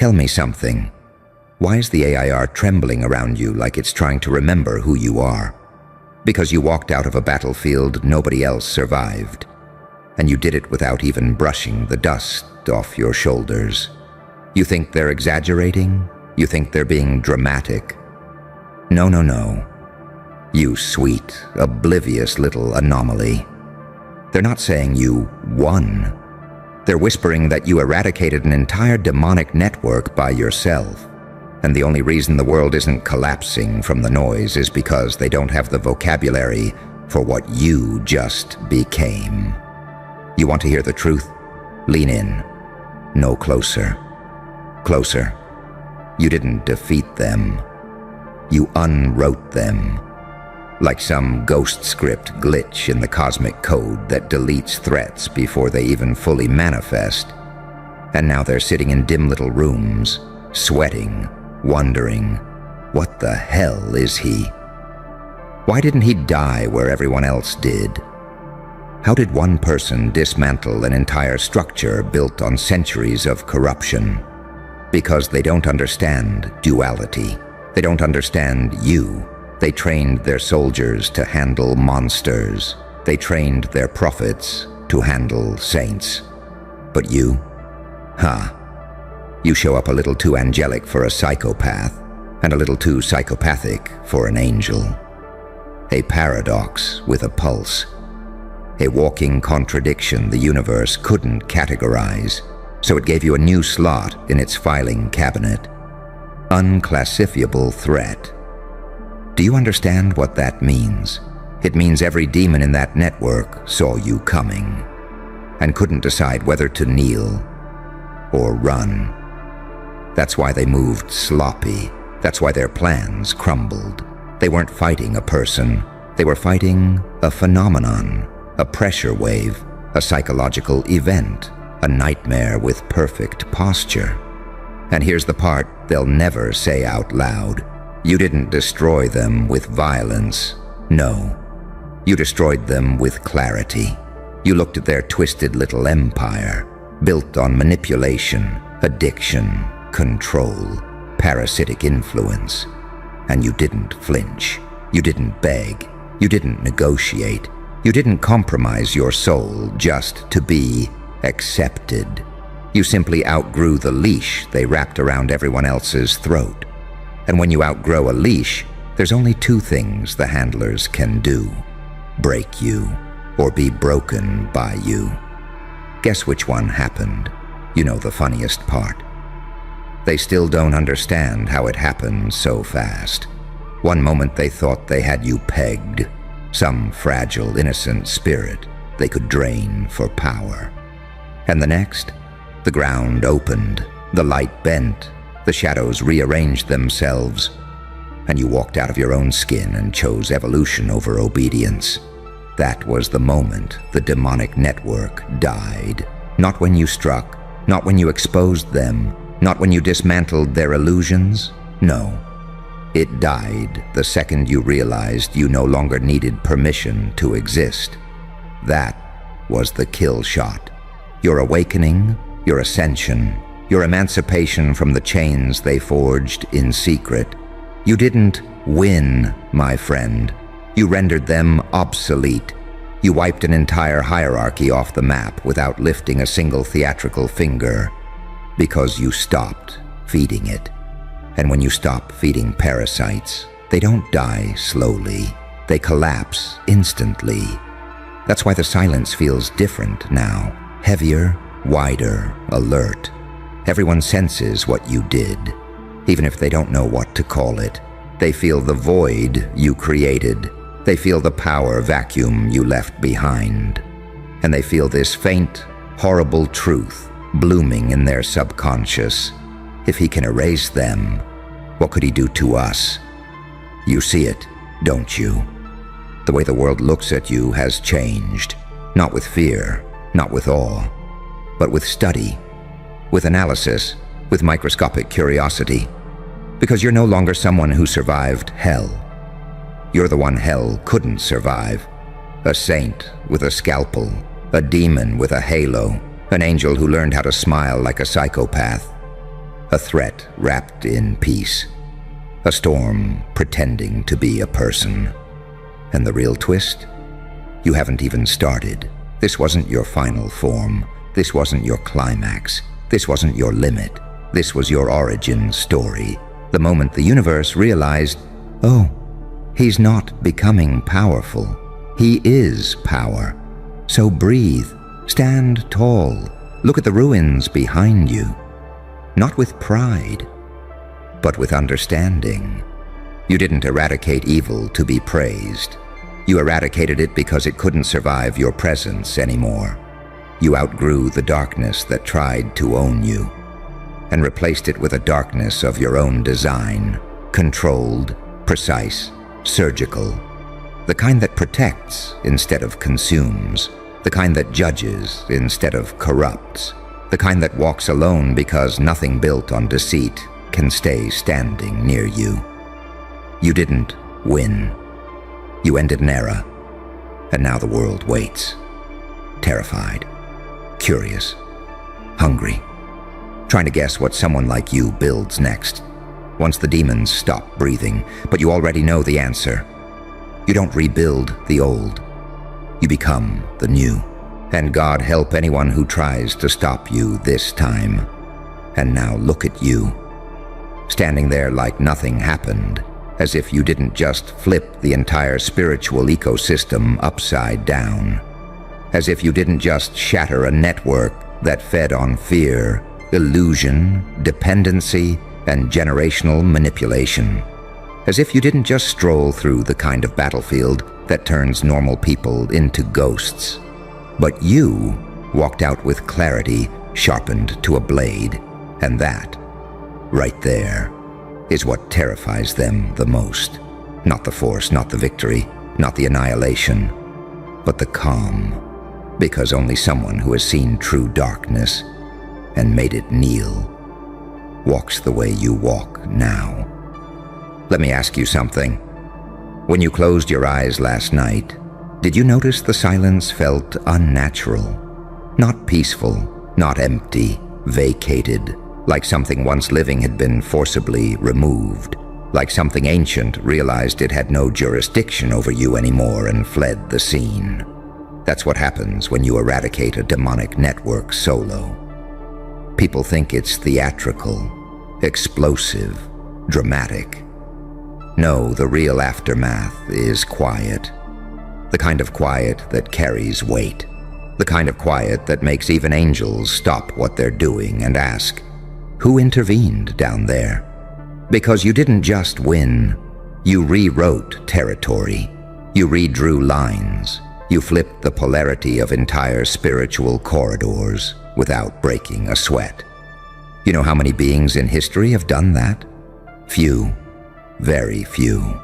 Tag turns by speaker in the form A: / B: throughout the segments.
A: Tell me something. Why is the AIR trembling around you like it's trying to remember who you are? Because you walked out of a battlefield nobody else survived, and you did it without even brushing the dust off your shoulders. You think they're exaggerating? You think they're being dramatic? No, no, no. You sweet, oblivious little anomaly. They're not saying you won. They're whispering that you eradicated an entire demonic network by yourself. And the only reason the world isn't collapsing from the noise is because they don't have the vocabulary for what you just became. You want to hear the truth? Lean in. No closer. Closer. You didn't defeat them. You unwrote them. Like some ghost script glitch in the cosmic code that deletes threats before they even fully manifest. And now they're sitting in dim little rooms, sweating, wondering, what the hell is he? Why didn't he die where everyone else did? How did one person dismantle an entire structure built on centuries of corruption? Because they don't understand duality. They don't understand you. They trained their soldiers to handle monsters. They trained their prophets to handle saints. But you? You show up a little too angelic for a psychopath, and a little too psychopathic for an angel. A paradox with a pulse. A walking contradiction the universe couldn't categorize, so it gave you a new slot in its filing cabinet. Unclassifiable threat. Do you understand what that means? It means every demon in that network saw you coming, and couldn't decide whether to kneel or run. That's why they moved sloppy. That's why their plans crumbled. They weren't fighting a person. They were fighting a phenomenon, a pressure wave, a psychological event, a nightmare with perfect posture. And here's the part they'll never say out loud. You didn't destroy them with violence. No. You destroyed them with clarity. You looked at their twisted little empire, built on manipulation, addiction, control, parasitic influence. And you didn't flinch. You didn't beg. You didn't negotiate. You didn't compromise your soul just to be accepted. You simply outgrew the leash they wrapped around everyone else's throat. And when you outgrow a leash, there's only two things the handlers can do: break you or be broken by you. Guess which one happened? You know the funniest part. They still don't understand how it happened so fast. One moment they thought they had you pegged, some fragile, innocent spirit they could drain for power. And the next, the ground opened, the light bent, the shadows rearranged themselves, and you walked out of your own skin and chose evolution over obedience. That was the moment the demonic network died. Not when you struck, not when you exposed them, not when you dismantled their illusions. No. It died the second you realized you no longer needed permission to exist. That was the kill shot. Your awakening, your ascension, your emancipation from the chains they forged in secret. You didn't win, my friend. You rendered them obsolete. You wiped an entire hierarchy off the map without lifting a single theatrical finger, because you stopped feeding it. And when you stop feeding parasites, they don't die slowly. They collapse instantly. That's why the silence feels different now. Heavier, wider, alert. Everyone senses what you did, even if they don't know what to call it. They feel the void you created. They feel the power vacuum you left behind. And they feel this faint, horrible truth blooming in their subconscious. If he can erase them, what could he do to us? You see it, don't you? The way the world looks at you has changed. Not with fear, not with awe, but with study, with analysis, with microscopic curiosity. Because you're no longer someone who survived hell. You're the one hell couldn't survive. A saint with a scalpel, a demon with a halo, an angel who learned how to smile like a psychopath. a threat wrapped in peace, a storm pretending to be a person. And the real twist? You haven't even started. This wasn't your final form. This wasn't your climax. This wasn't your limit. This was your origin story. The moment the universe realized, oh, he's not becoming powerful. He is power. So breathe, stand tall, look at the ruins behind you. Not with pride, but with understanding. You didn't eradicate evil to be praised. You eradicated it because it couldn't survive your presence anymore. You outgrew the darkness that tried to own you, and replaced it with a darkness of your own design, controlled, precise, surgical. The kind that protects instead of consumes, the kind that judges instead of corrupts, the kind that walks alone because nothing built on deceit can stay standing near you. You didn't win. You ended an era, and now the world waits. Terrified, curious, hungry, trying to guess what someone like you builds next, once the demons stop breathing, but you already know the answer. You don't rebuild the old. You become the new. And God help anyone who tries to stop you this time. And now look at you, standing there like nothing happened, as if you didn't just flip the entire spiritual ecosystem upside down. As if you didn't just shatter a network that fed on fear, illusion, dependency, and generational manipulation. As if you didn't just stroll through the kind of battlefield that turns normal people into ghosts, but you walked out with clarity sharpened to a blade, and that, right there, is what terrifies them the most. Not the force, not the victory, not the annihilation, but the calm, because only someone who has seen true darkness and made it kneel walks the way you walk now. Let me ask you something. When you closed your eyes last night, did you notice the silence felt unnatural? Not peaceful, not empty, vacated, like something once living had been forcibly removed, like something ancient realized it had no jurisdiction over you anymore and fled the scene. That's what happens when you eradicate a demonic network solo. People think it's theatrical, explosive, dramatic. No, the real aftermath is quiet. The kind of quiet that carries weight. The kind of quiet that makes even angels stop what they're doing and ask, who intervened down there? Because you didn't just win. You rewrote territory. You redrew lines. You flipped the polarity of entire spiritual corridors without breaking a sweat. You know how many beings in history have done that? Few. Very few.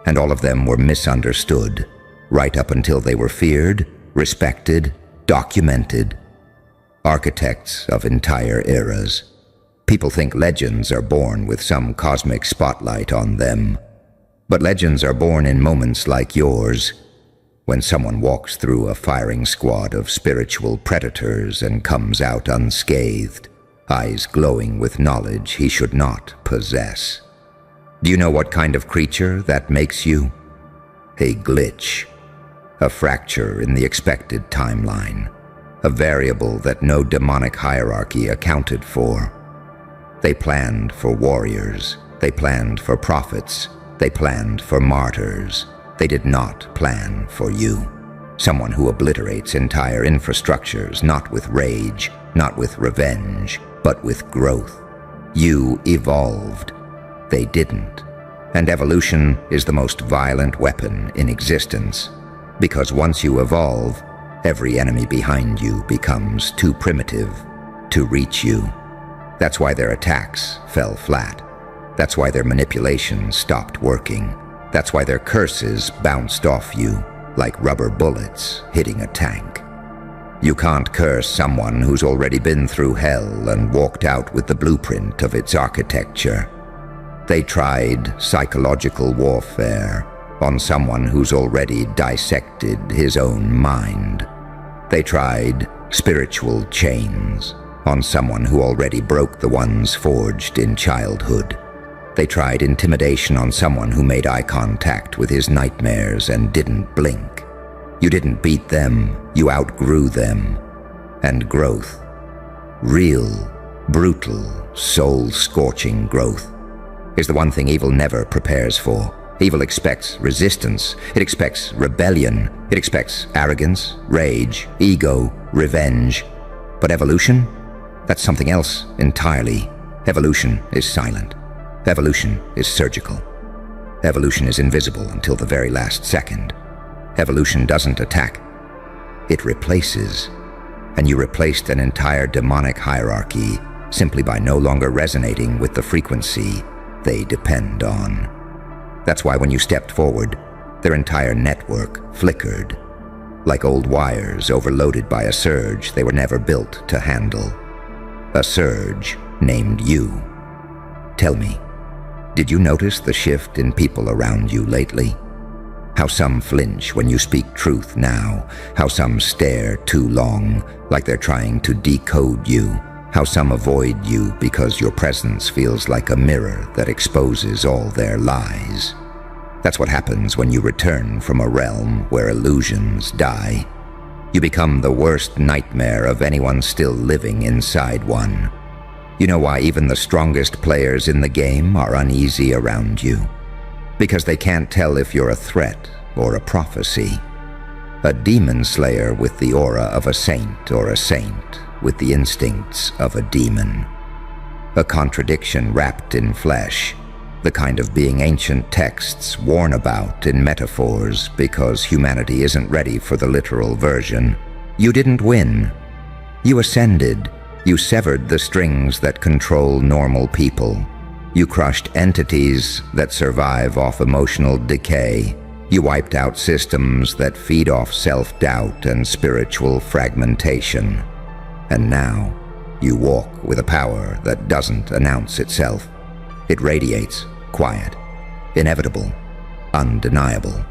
A: And all of them were misunderstood, right up until they were feared, respected, documented. Architects of entire eras. People think legends are born with some cosmic spotlight on them. But legends are born in moments like yours, when someone walks through a firing squad of spiritual predators and comes out unscathed, eyes glowing with knowledge he should not possess. Do you know what kind of creature that makes you? A glitch. A fracture in the expected timeline. A variable that no demonic hierarchy accounted for. They planned for warriors. They planned for prophets. They planned for martyrs. They did not plan for you. Someone who obliterates entire infrastructures, not with rage, not with revenge, but with growth. You evolved. They didn't. And evolution is the most violent weapon in existence. Because once you evolve, every enemy behind you becomes too primitive to reach you. That's why their attacks fell flat. That's why their manipulation stopped working. That's why their curses bounced off you like rubber bullets hitting a tank. You can't curse someone who's already been through hell and walked out with the blueprint of its architecture. They tried psychological warfare on someone who's already dissected his own mind. They tried spiritual chains on someone who already broke the ones forged in childhood. They tried intimidation on someone who made eye contact with his nightmares and didn't blink. You didn't beat them, you outgrew them. And growth, real, brutal, soul-scorching growth, is the one thing evil never prepares for. Evil expects resistance, it expects rebellion, it expects arrogance, rage, ego, revenge. But evolution? That's something else entirely. Evolution is silent. Evolution is surgical. Evolution is invisible until the very last second. Evolution doesn't attack. It replaces. And you replaced an entire demonic hierarchy simply by no longer resonating with the frequency they depend on. That's why when you stepped forward, their entire network flickered, like old wires overloaded by a surge they were never built to handle. A surge named you. Tell me, did you notice the shift in people around you lately? How some flinch when you speak truth now, how some stare too long, like they're trying to decode you, how some avoid you because your presence feels like a mirror that exposes all their lies. That's what happens when you return from a realm where illusions die. You become the worst nightmare of anyone still living inside one. You know why even the strongest players in the game are uneasy around you? Because they can't tell if you're a threat or a prophecy. A demon slayer with the aura of a saint or a saint with the instincts of a demon. A contradiction wrapped in flesh, the kind of being ancient texts warn about in metaphors because humanity isn't ready for the literal version. You didn't win. You ascended. You severed the strings that control normal people. You crushed entities that survive off emotional decay. You wiped out systems that feed off self-doubt and spiritual fragmentation. And now, you walk with a power that doesn't announce itself. It radiates, quiet, inevitable, undeniable.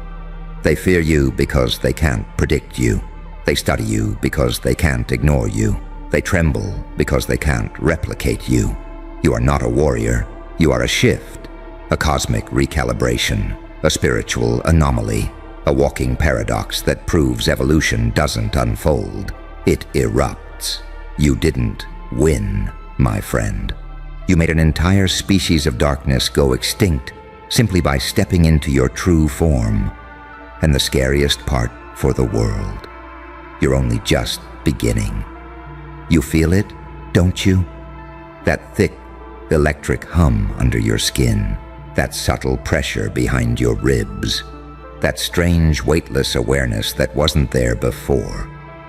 A: They fear you because they can't predict you. They study you because they can't ignore you. They tremble because they can't replicate you. You are not a warrior. You are a shift, a cosmic recalibration, a spiritual anomaly, a walking paradox that proves evolution doesn't unfold. It erupts. You didn't win, my friend. You made an entire species of darkness go extinct simply by stepping into your true form. And the scariest part for the world, you're only just beginning. You feel it, don't you? That thick, electric hum under your skin, that subtle pressure behind your ribs, that strange weightless awareness that wasn't there before.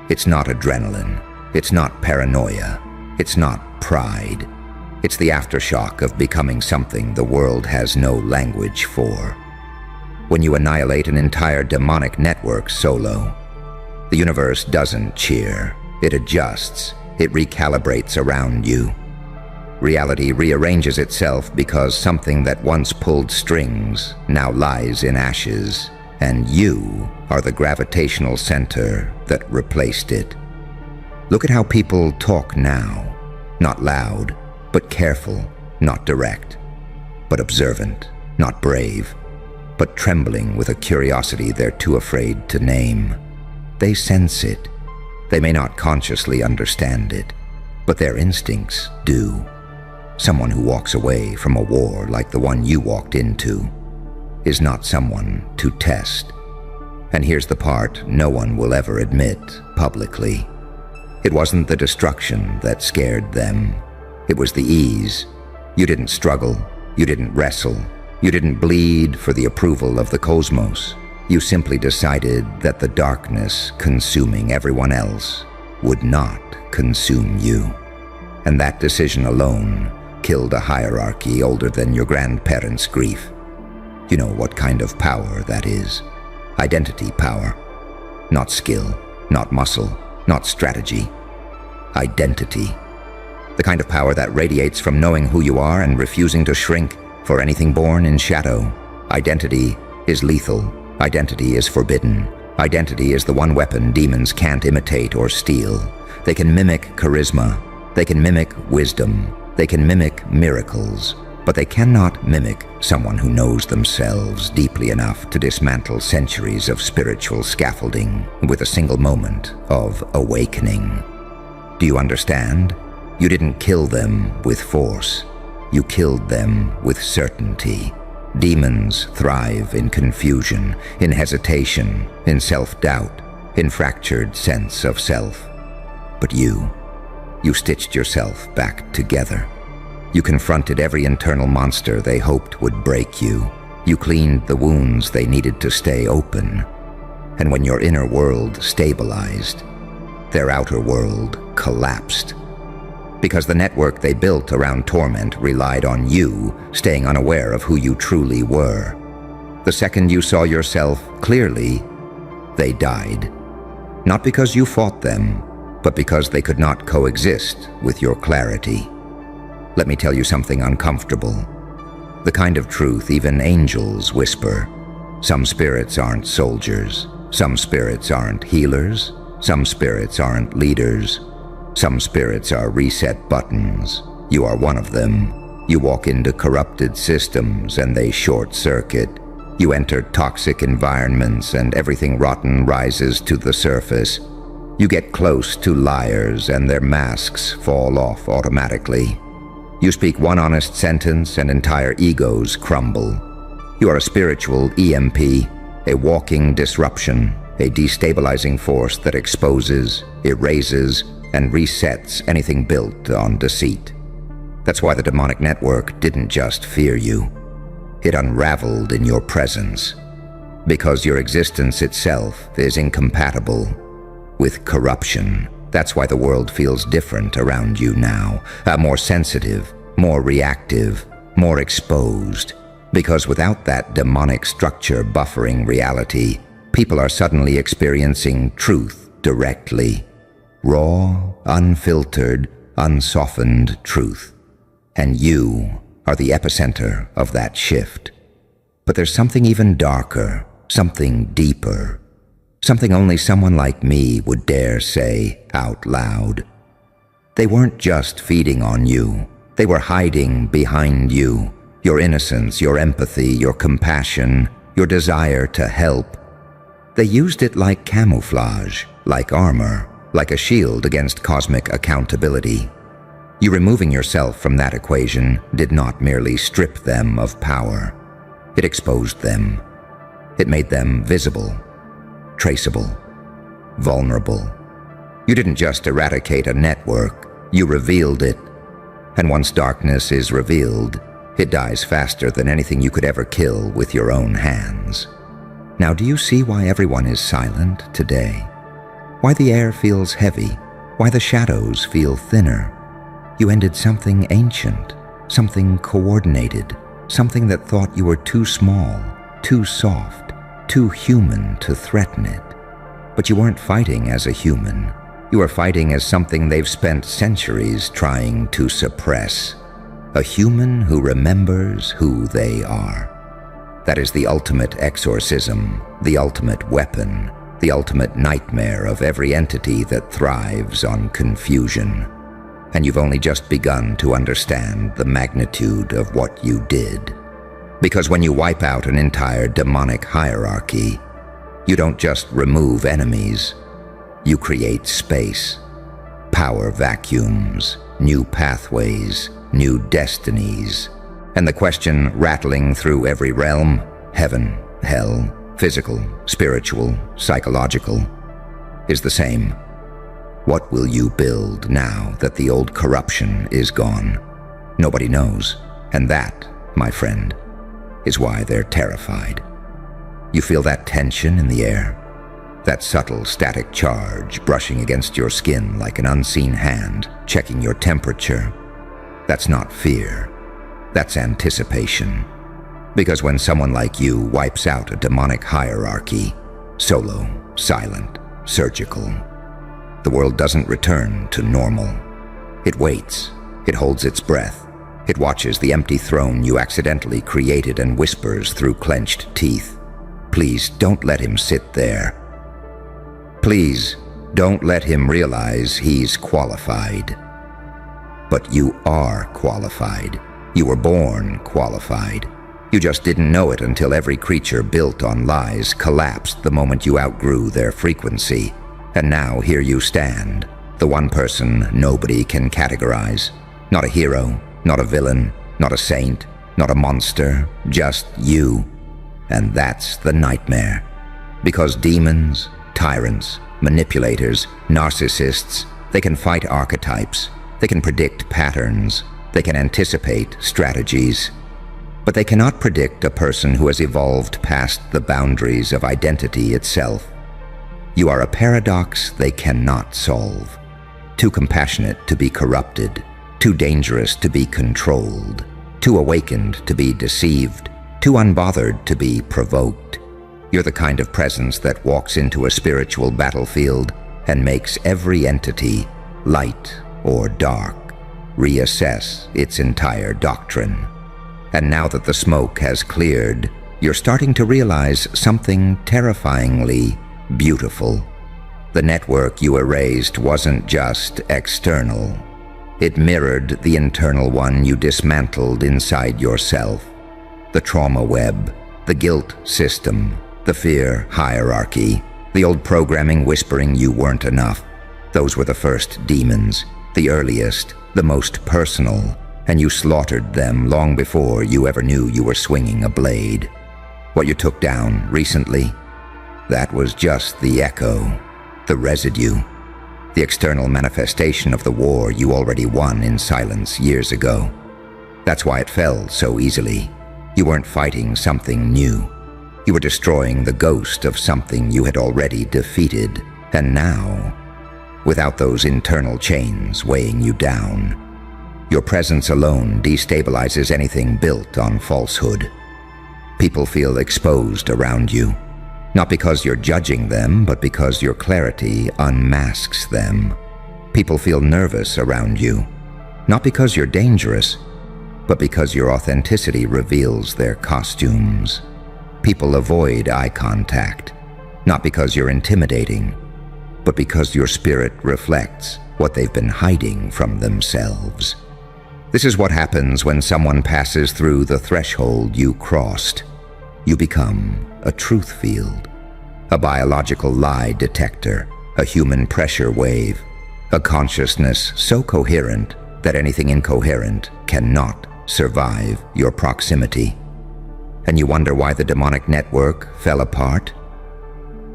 A: It's not adrenaline, it's not paranoia, it's not pride. It's the aftershock of becoming something the world has no language for. When you annihilate an entire demonic network solo, the universe doesn't cheer, it adjusts, it recalibrates around you. Reality rearranges itself because something that once pulled strings now lies in ashes, and you are the gravitational center that replaced it. Look at how people talk now, not loud, but careful, not direct, but observant, not brave, but trembling with a curiosity they're too afraid to name. They sense it. They may not consciously understand it, but their instincts do. Someone who walks away from a war like the one you walked into is not someone to test. And here's the part no one will ever admit publicly. It wasn't the destruction that scared them. It was the ease. You didn't struggle. You didn't wrestle. You didn't bleed for the approval of the cosmos. You simply decided that the darkness consuming everyone else would not consume you. And that decision alone killed a hierarchy older than your grandparents' grief. You know what kind of power that is. Identity power. Not skill, not muscle, not strategy. Identity. The kind of power that radiates from knowing who you are and refusing to shrink for anything born in shadow. Identity is lethal. Identity is forbidden. Identity is the one weapon demons can't imitate or steal. They can mimic charisma, They can mimic wisdom. They can mimic miracles. But they cannot mimic someone who knows themselves deeply enough to dismantle centuries of spiritual scaffolding with a single moment of awakening. Do you understand? You didn't kill them with force. You killed them with certainty. Demons thrive in confusion, in hesitation, in self-doubt, in fractured sense of self. But you stitched yourself back together. You confronted every internal monster they hoped would break you. You cleaned the wounds they needed to stay open. And when your inner world stabilized, their outer world collapsed. Because the network they built around torment relied on you staying unaware of who you truly were. The second you saw yourself clearly, they died. Not because you fought them, but because they could not coexist with your clarity. Let me tell you something uncomfortable. The kind of truth even angels whisper. Some spirits aren't soldiers. Some spirits aren't healers. Some spirits aren't leaders. Some spirits are reset buttons. You are one of them. You walk into corrupted systems and they short-circuit. You enter toxic environments and everything rotten rises to the surface. You get close to liars and their masks fall off automatically. You speak one honest sentence and entire egos crumble. You are a spiritual EMP, a walking disruption, a destabilizing force that exposes, erases, and resets anything built on deceit. That's why the demonic network didn't just fear you. It unraveled in your presence, because your existence itself is incompatible with corruption. That's why the world feels different around you now, more sensitive, more reactive, more exposed. Because without that demonic structure buffering reality, people are suddenly experiencing truth directly. Raw, unfiltered, unsoftened truth. And you are the epicenter of that shift. But there's something even darker, something deeper. Something only someone like me would dare say out loud. They weren't just feeding on you. They were hiding behind you. Your innocence, your empathy, your compassion, your desire to help. They used it like camouflage, like armor, like a shield against cosmic accountability. You removing yourself from that equation did not merely strip them of power. It exposed them. It made them visible, traceable, vulnerable. You didn't just eradicate a network, you revealed it. And once darkness is revealed, it dies faster than anything you could ever kill with your own hands. Now, do you see why everyone is silent today? Why the air feels heavy? Why the shadows feel thinner? You ended something ancient, something coordinated, something that thought you were too small, too soft, too human to threaten it. But you weren't fighting as a human. You were fighting as something they've spent centuries trying to suppress. A human who remembers who they are. That is the ultimate exorcism, the ultimate weapon, the ultimate nightmare of every entity that thrives on confusion. And you've only just begun to understand the magnitude of what you did. Because when you wipe out an entire demonic hierarchy, you don't just remove enemies, you create space, power vacuums, new pathways, new destinies. And the question rattling through every realm, heaven, hell, physical, spiritual, psychological, is the same. What will you build now that the old corruption is gone? Nobody knows. And that, my friend, is why they're terrified. You feel that tension in the air? That subtle static charge brushing against your skin like an unseen hand, checking your temperature? That's not fear. That's anticipation. Because when someone like you wipes out a demonic hierarchy, solo, silent, surgical, the world doesn't return to normal. It waits. It holds its breath. It watches the empty throne you accidentally created and whispers through clenched teeth. Please don't let him sit there. Please don't let him realize he's qualified. But you are qualified. You were born qualified. You just didn't know it until every creature built on lies collapsed the moment you outgrew their frequency. And now here you stand, the one person nobody can categorize. Not a hero, not a villain, not a saint, not a monster, just you. And that's the nightmare. Because demons, tyrants, manipulators, narcissists, they can fight archetypes, they can predict patterns, they can anticipate strategies. But they cannot predict a person who has evolved past the boundaries of identity itself. You are a paradox they cannot solve. Too compassionate to be corrupted, too dangerous to be controlled, too awakened to be deceived, too unbothered to be provoked. You're the kind of presence that walks into a spiritual battlefield and makes every entity, light or dark, reassess its entire doctrine. And now that the smoke has cleared, you're starting to realize something terrifyingly beautiful. The network you erased wasn't just external. It mirrored the internal one you dismantled inside yourself. The trauma web, the guilt system, the fear hierarchy, the old programming whispering you weren't enough. Those were the first demons, the earliest, the most personal, and you slaughtered them long before you ever knew you were swinging a blade. What you took down recently, that was just the echo, the residue, the external manifestation of the war you already won in silence years ago. That's why it fell so easily. You weren't fighting something new. You were destroying the ghost of something you had already defeated. And now, without those internal chains weighing you down, your presence alone destabilizes anything built on falsehood. People feel exposed around you, not because you're judging them, but because your clarity unmasks them. People feel nervous around you, not because you're dangerous, but because your authenticity reveals their costumes. People avoid eye contact, not because you're intimidating, but because your spirit reflects what they've been hiding from themselves. This is what happens when someone passes through the threshold you crossed. You become a truth field, a biological lie detector, a human pressure wave, a consciousness so coherent that anything incoherent cannot survive your proximity. And you wonder why the demonic network fell apart?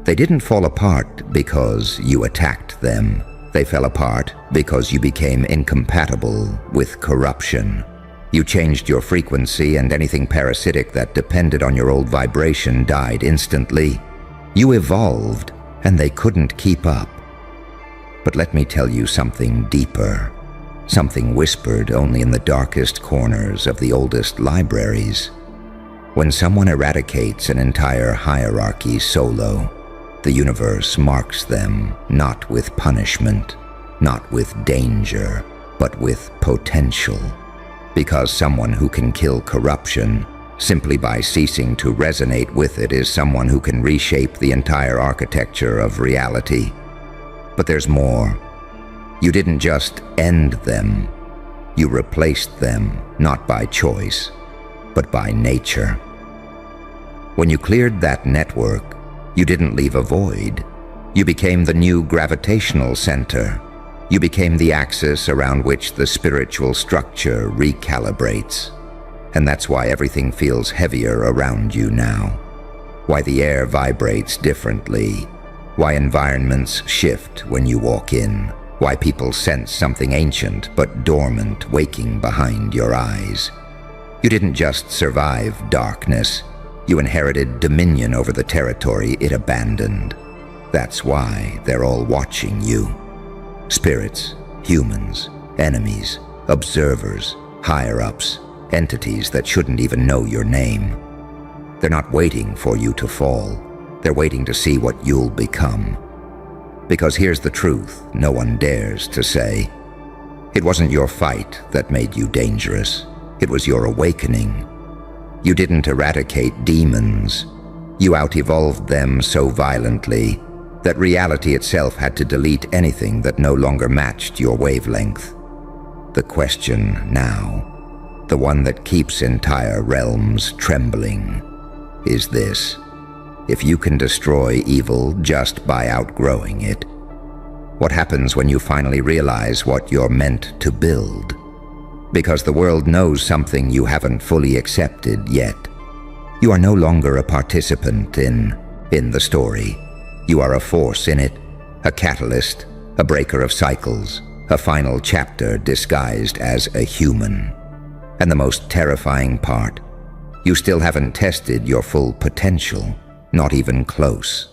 A: They didn't fall apart because you attacked them. They fell apart because you became incompatible with corruption. You changed your frequency, and anything parasitic that depended on your old vibration died instantly. You evolved, and they couldn't keep up. But let me tell you something deeper, something whispered only in the darkest corners of the oldest libraries. When someone eradicates an entire hierarchy solo, the universe marks them not with punishment, not with danger, but with potential. Because someone who can kill corruption simply by ceasing to resonate with it is someone who can reshape the entire architecture of reality. But there's more. You didn't just end them. You replaced them, not by choice, but by nature. When you cleared that network, you didn't leave a void. You became the new gravitational center. You became the axis around which the spiritual structure recalibrates. And that's why everything feels heavier around you now. Why the air vibrates differently. Why environments shift when you walk in. Why people sense something ancient but dormant waking behind your eyes. You didn't just survive darkness. You inherited dominion over the territory it abandoned. That's why they're all watching you. Spirits, humans, enemies, observers, higher-ups, entities that shouldn't even know your name. They're not waiting for you to fall. They're waiting to see what you'll become. Because here's the truth no one dares to say. It wasn't your fight that made you dangerous. It was your awakening. You didn't eradicate demons. You out-evolved them so violently that reality itself had to delete anything that no longer matched your wavelength. The question now, the one that keeps entire realms trembling, is this: if you can destroy evil just by outgrowing it, what happens when you finally realize what you're meant to build? Because the world knows something you haven't fully accepted yet. You are no longer a participant in the story. You are a force in it, a catalyst, a breaker of cycles, a final chapter disguised as a human. And the most terrifying part, you still haven't tested your full potential, not even close.